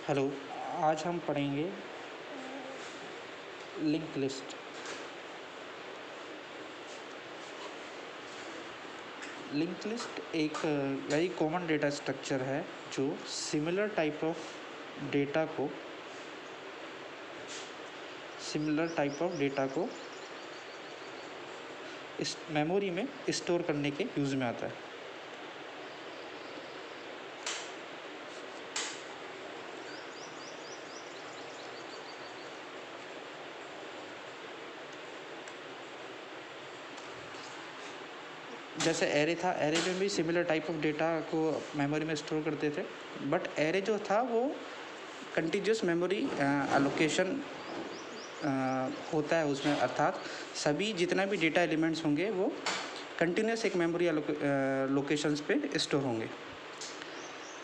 Hello. आज हम पढ़ेंगे लिंक लिस्ट। लिंक लिस्ट एक वेरी कॉमन डेटा स्ट्रक्चर है जो सिमिलर टाइप ऑफ डेटा को इस मेमोरी में स्टोर करने के यूज़ में आता है। जैसे एरे था, एरे में भी सिमिलर टाइप ऑफ डेटा को मेमोरी में स्टोर करते थे, बट एरे जो था वो कंटिन्यूस मेमोरी एलोकेशन होता है उसमें, अर्थात सभी जितना भी डेटा एलिमेंट्स होंगे वो कंटिन्यूस एक मेमोरी लोकेशंस पे स्टोर होंगे।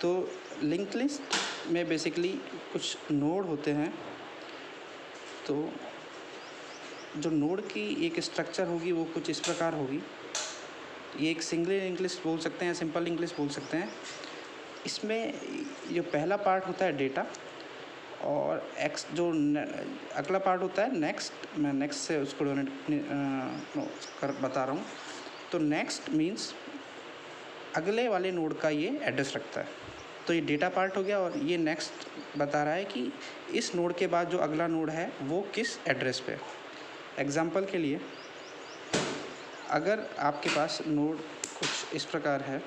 तो लिंक लिस्ट में बेसिकली कुछ नोड होते हैं। तो जो नोड की एक स्ट्रक्चर होगी वो कुछ इस प्रकार होगी। ये एक सिंगल लिंक लिस्ट बोल सकते हैं, सिंपल लिंक लिस्ट बोल सकते हैं। इसमें जो पहला पार्ट होता है डेटा, और एक्स जो अगला पार्ट होता है नेक्स्ट। मैं नेक्स्ट से उसको बता रहा हूँ। तो नेक्स्ट मीन्स अगले वाले नोड का ये एड्रेस रखता है। तो ये डेटा पार्ट हो गया, और ये नेक्स्ट बता रहा है कि इस नोड के बाद जो अगला नोड है वो किस एड्रेस पे। एग्जांपल के लिए, अगर आपके पास नोड कुछ इस प्रकार है,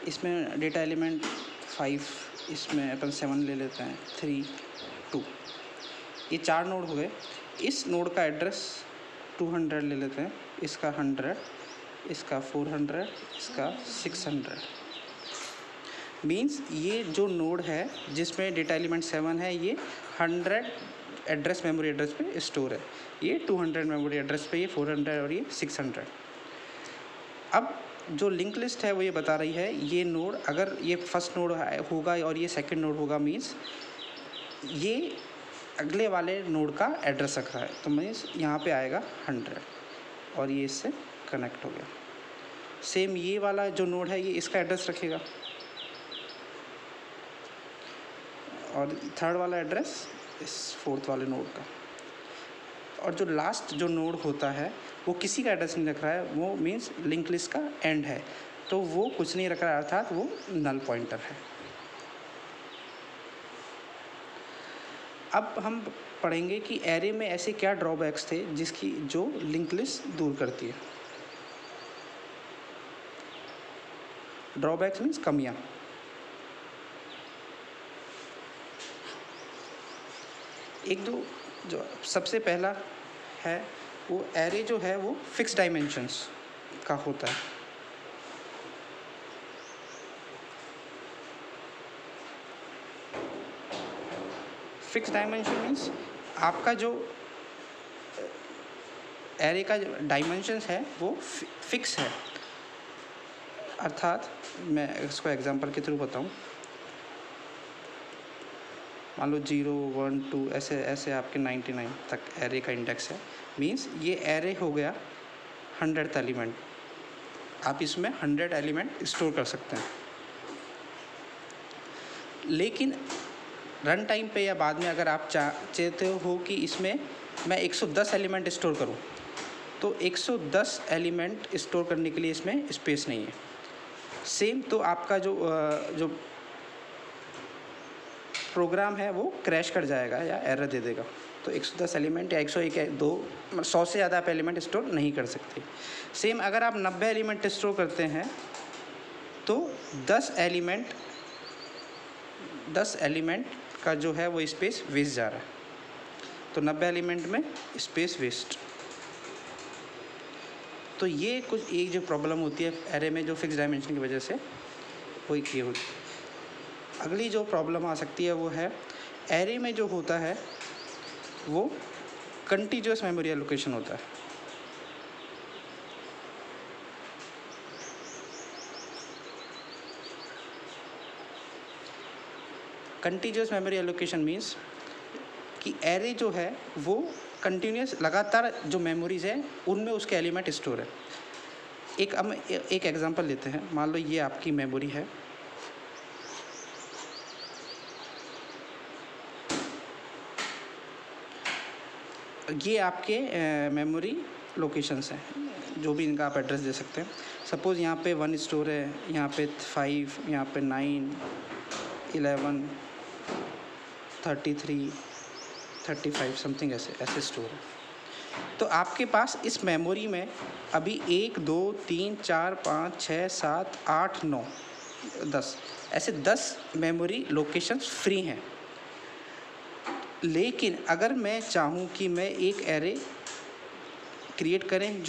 इसमें डेटा एलिमेंट 5, इसमें अपन 7 ले लेते हैं, 3, 2, ये 4 नोड हो गए। इस नोड का एड्रेस 200 ले लेते हैं, इसका 100, इसका 400, इसका 600। मीन्स ये जो नोड है जिसमें डेटा एलिमेंट 7 है, ये 100 एड्रेस मेमोरी एड्रेस पे स्टोर है, ये 200 मेमोरी एड्रेस पे, ये 400 और ये 600। अब जो लिंक लिस्ट है वो ये बता रही है ये नोड, अगर ये फर्स्ट नोड होगा और ये सेकंड नोड होगा, मीन्स ये अगले वाले नोड का एड्रेस रख रहा है। तो मीन्स यहाँ पे आएगा 100 और ये इससे कनेक्ट हो गया। सेम ये वाला जो नोड है ये इसका एड्रेस रखेगा, और थर्ड वाला एड्रेस इस फोर्थ वाले नोड का। और जो लास्ट जो नोड होता है वो किसी का एड्रेस नहीं रख रहा है, वो मीन्स लिंक लिस्ट का एंड है, तो वो कुछ नहीं रख रहा है, अर्थात वो नल पॉइंटर है। अब हम पढ़ेंगे कि एरे में ऐसे क्या ड्रॉबैक्स थे जिसकी जो लिंक लिस्ट दूर करती है। ड्रॉबैक्स मीन्स कमियाँ। एक दो जो सबसे पहला है, वो एरे जो है वो फिक्स डायमेंशंस का होता है। फिक्स डायमेंशन मीन्स आपका जो एरे का जो डायमेंशंस है वो फिक्स है, अर्थात मैं इसको एग्जांपल के थ्रू बताऊं। मान लो 0, 1, 2 ऐसे ऐसे आपके 99 तक एरे का इंडेक्स है। मीन्स ये एरे हो गया 100th एलिमेंट। आप इसमें 100 एलिमेंट स्टोर कर सकते हैं। लेकिन रन टाइम पे या बाद में अगर आप चाहते हो कि इसमें मैं 110 एलिमेंट स्टोर करूं, तो 110 एलिमेंट स्टोर करने के लिए इसमें स्पेस नहीं है। सेम तो आपका जो प्रोग्राम है वो क्रैश कर जाएगा या एरर दे देगा। तो 110 एलिमेंट या 101 या 2 100 से ज़्यादा आप एलिमेंट स्टोर नहीं कर सकते। सेम अगर आप 90 एलिमेंट स्टोर करते हैं तो 10 एलिमेंट का जो है वो स्पेस वेस्ट जा रहा है। तो 90 एलिमेंट में स्पेस वेस्ट। तो ये कुछ एक जो प्रॉब्लम होती है एरे में जो फिक्स डायमेंशन की वजह से वो ये होती है। अगली जो प्रॉब्लम आ सकती है वो है एरे में जो होता है वो कंटीन्यूअस मेमोरी एलोकेशन होता है। कंटीन्यूअस मेमोरी एलोकेशन मीन्स कि एरे जो है वो कंटिन्यूस लगातार जो मेमोरीज है उनमें उसके एलिमेंट स्टोर है। एक एग्जांपल लेते हैं। मान लो ये आपकी मेमोरी है, ये आपके मेमोरी लोकेशंस हैं, जो भी इनका आप एड्रेस दे सकते हैं। सपोज़ यहाँ पे 1 स्टोर है, यहाँ पे 5, यहाँ पे 9, 11, 33, 35 समथिंग ऐसे स्टोर है। तो आपके पास इस मेमोरी में अभी 1, 2, 3, 4, 5, 6, 7, 8, 9, 10 ऐसे 10 मेमोरी लोकेशंस फ्री हैं। लेकिन अगर मैं चाहूँ कि मैं एक एरे क्रिएट करें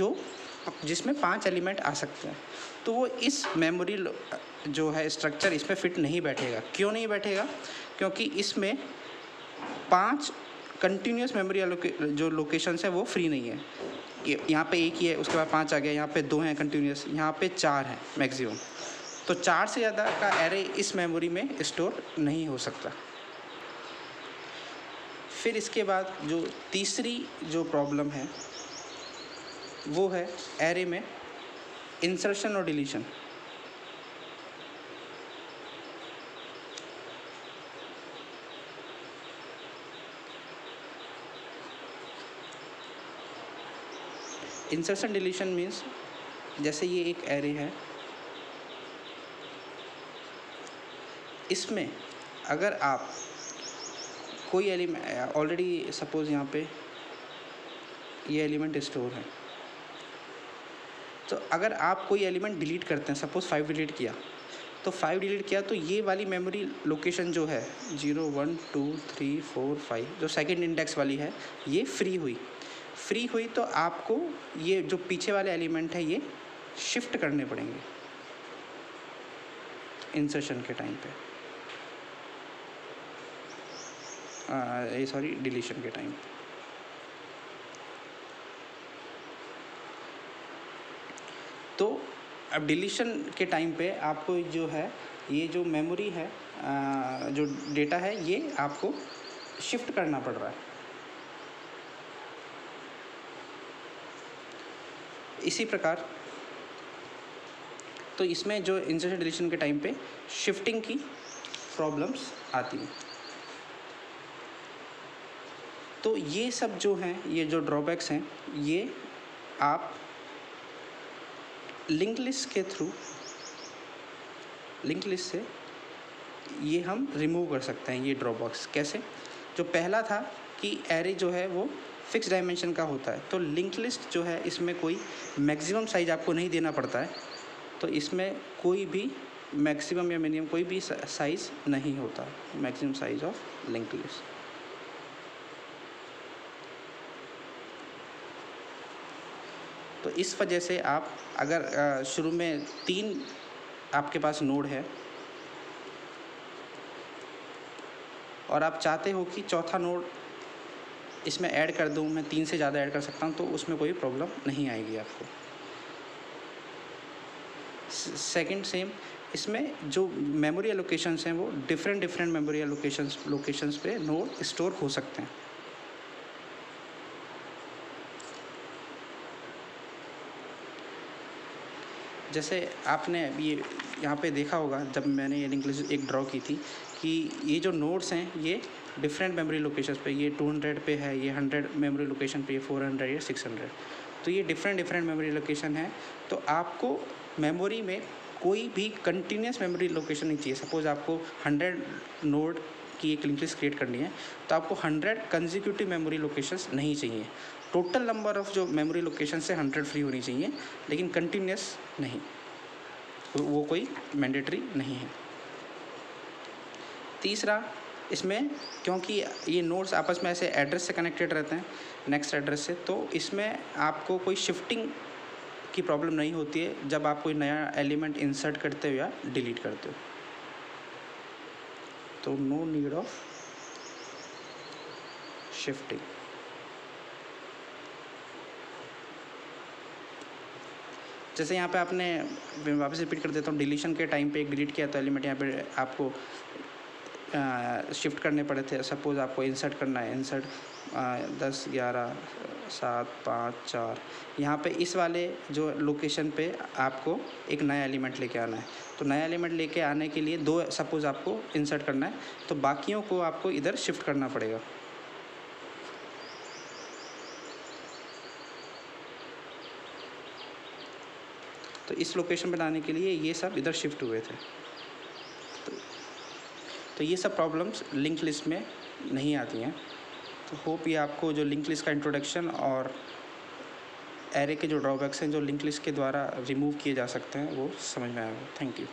जिसमें 5 एलिमेंट आ सकते हैं, तो वो इस मेमोरी जो है स्ट्रक्चर इसमें फिट नहीं बैठेगा। क्यों नहीं बैठेगा? क्योंकि इसमें 5 कंटिन्यूस मेमोरी जो लोकेशंस है वो फ्री नहीं है। यहाँ पे एक ही है, उसके बाद 5 आ गया, यहाँ पे 2 हैं कंटिन्यूस, यहाँ पे 4 हैं मैक्सिमम। तो 4 से ज़्यादा का एरे इस मेमोरी में स्टोर नहीं हो सकता। फिर इसके बाद जो तीसरी जो प्रॉब्लम है वो है एरे में इंसर्शन और डिलीशन। इंसर्शन डिलीशन मीन्स जैसे ये एक एरे है, इसमें अगर आप कोई एलिमेंट ऑलरेडी सपोज़ यहाँ पे ये एलिमेंट स्टोर है, तो अगर आप कोई एलिमेंट डिलीट करते हैं, सपोज़ 5 डिलीट किया, तो 5 डिलीट किया तो ये वाली मेमोरी लोकेशन जो है 0, 1, 2, 3, 4, 5 जो सेकंड इंडेक्स वाली है, ये फ्री हुई तो आपको ये जो पीछे वाले एलिमेंट है ये शिफ्ट करने पड़ेंगे इंसर्शन के टाइम पे, डिलीशन के टाइम पे। तो अब डिलीशन के टाइम पे आपको जो है ये जो मेमोरी है, जो डेटा है, ये आपको शिफ्ट करना पड़ रहा है। इसी प्रकार तो इसमें जो इंसर्शन डिलीशन के टाइम पे शिफ्टिंग की प्रॉब्लम्स आती हैं। तो ये सब जो हैं, ये जो ड्रॉबैक्स हैं, ये आप लिंक लिस्ट के थ्रू, लिंक लिस्ट से ये हम रिमूव कर सकते हैं। ये ड्रॉबैक्स कैसे? जो पहला था कि एरे जो है वो फिक्स डायमेंशन का होता है, तो लिंक लिस्ट जो है इसमें कोई मैक्सिमम साइज आपको नहीं देना पड़ता है, तो इसमें कोई भी मैक्सिमम या मिनिमम कोई भी साइज़ नहीं होता, maximum size of link list. तो इस वजह से आप अगर शुरू में 3 आपके पास नोड है और आप चाहते हो कि चौथा नोड इसमें ऐड कर दूं, मैं 3 से ज़्यादा ऐड कर सकता हूं, तो उसमें कोई प्रॉब्लम नहीं आएगी आपको। सेकंड सेम, इसमें जो मेमोरी एलोकेशंस हैं वो डिफरेंट मेमोरी लोकेशंस पे नोड स्टोर हो सकते हैं। जैसे आपने ये यहाँ पे देखा होगा जब मैंने ये लिंक लिस्ट एक ड्रॉ की थी कि ये जो नोड्स हैं ये डिफरेंट मेमोरी लोकेशंस पे, ये 200 पे है, ये 100 मेमोरी लोकेशन पे, ये 400 या 600, तो ये डिफरेंट मेमोरी लोकेशन है। तो आपको मेमोरी में कोई भी कंटिन्यूस मेमोरी लोकेशन नहीं चाहिए। सपोज़ आपको 100 नोड की एक लिंक लिस्ट क्रिएट करनी है, तो आपको 100 कंसेक्यूटिव मेमोरी लोकेशंस नहीं चाहिए। टोटल नंबर ऑफ़ जो मेमोरी लोकेशन से 100 फ्री होनी चाहिए, लेकिन कंटिन्यूस नहीं, वो कोई मैंडेटरी नहीं है। तीसरा, इसमें क्योंकि ये नोड्स आपस में ऐसे एड्रेस से कनेक्टेड रहते हैं, नेक्स्ट एड्रेस से, तो इसमें आपको कोई शिफ्टिंग की प्रॉब्लम नहीं होती है जब आप कोई नया एलिमेंट इंसर्ट करते हो या डिलीट करते हो। तो नो नीड ऑफ शिफ्टिंग। जैसे यहाँ पे आपने, वापस रिपीट कर देता हूँ, डिलीशन के टाइम पे एक डिलीट किया तो एलिमेंट यहाँ पे आपको शिफ्ट करने पड़े थे। सपोज़ आपको इंसर्ट करना है, इंसर्ट 10 11 7 5 4, यहाँ पे इस वाले जो लोकेशन पे आपको एक नया एलिमेंट लेके आना है। तो नया एलिमेंट लेके आने के लिए 2 सपोज़ आपको इंसर्ट करना है, तो बाकियों को आपको इधर शिफ्ट करना पड़ेगा। तो इस लोकेशन पर लाने के लिए ये सब इधर शिफ्ट हुए थे। तो ये सब प्रॉब्लम्स लिंक लिस्ट में नहीं आती हैं। तो होप ये आपको जो लिंक लिस्ट का इंट्रोडक्शन और एरे के जो ड्रॉबैक्स हैं जो लिंक लिस्ट के द्वारा रिमूव किए जा सकते हैं वो समझ में आएगा। Thank you.